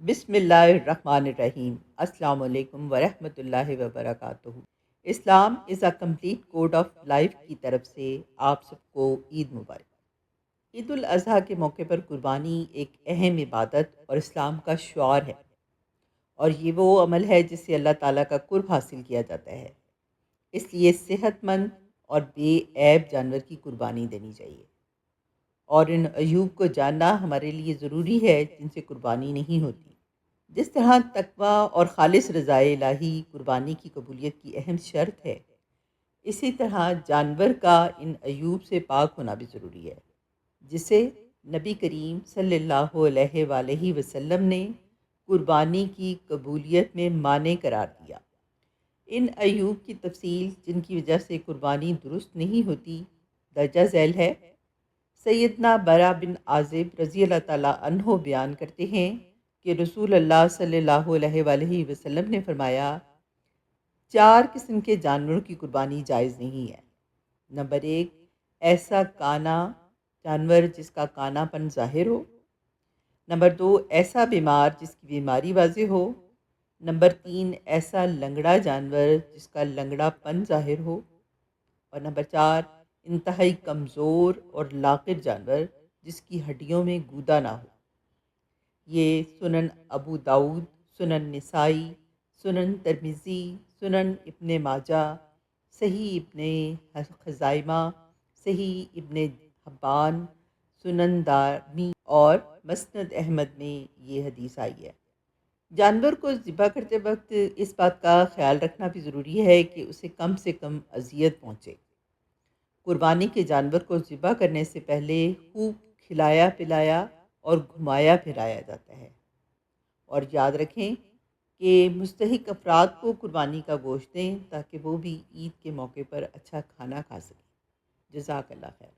بسم اللہ الرحمن الرحیم۔ السلام علیکم ورحمۃ اللہ وبرکاتہ۔ Islam is a complete code of life کی طرف سے آپ سب کو عید مبارک۔ عید الاضحیٰ کے موقع پر قربانی ایک اہم عبادت اور اسلام کا شعار ہے، اور یہ وہ عمل ہے جس سے اللہ تعالیٰ کا قرب حاصل کیا جاتا ہے۔ اس لیے صحت مند اور بے عیب جانور کی قربانی دینی چاہیے، اور ان عیوب کو جاننا ہمارے لیے ضروری ہے جن سے قربانی نہیں ہوتی۔ جس طرح تقویٰ اور خالص رضائے الہی قربانی کی قبولیت کی اہم شرط ہے، اسی طرح جانور کا ان عیوب سے پاک ہونا بھی ضروری ہے، جسے نبی کریم صلی اللہ علیہ وآلہ وسلم نے قربانی کی قبولیت میں مانع قرار دیا۔ ان عیوب کی تفصیل جن کی وجہ سے قربانی درست نہیں ہوتی درجہ ذیل ہے۔ سیدنا برا بن عازب رضی اللہ تعالیٰ عنہ بیان کرتے ہیں کہ رسول اللہ صلی اللہ علیہ وآلہ وسلم نے فرمایا، 4 قسم کے جانوروں کی قربانی جائز نہیں ہے۔ نمبر 1، ایسا کانا جانور جس کا کانا پن ظاہر ہو۔ نمبر 2، ایسا بیمار جس کی بیماری واضح ہو۔ نمبر 3، ایسا لنگڑا جانور جس کا لنگڑا پن ظاہر ہو۔ اور نمبر 4، انتہائی کمزور اور لاقر جانور جس کی ہڈیوں میں گودا نہ ہو۔ یہ سنن ابو داؤد، سنن نسائی، سنن ترمذی، سنن ابن ماجہ، صحیح ابن خزائمہ، صحیح ابن حبان، سنن دارمی اور مسند احمد میں یہ حدیث آئی ہے۔ جانور کو ذبح کرتے وقت اس بات کا خیال رکھنا بھی ضروری ہے کہ اسے کم سے کم اذیت پہنچے۔ قربانی کے جانور کو ذبح کرنے سے پہلے خوب کھلایا پلایا اور گھمایا پھرایا جاتا ہے، اور یاد رکھیں کہ مستحق افراد کو قربانی کا گوشت دیں تاکہ وہ بھی عید کے موقع پر اچھا کھانا کھا سکیں۔ جزاک اللہ خیر۔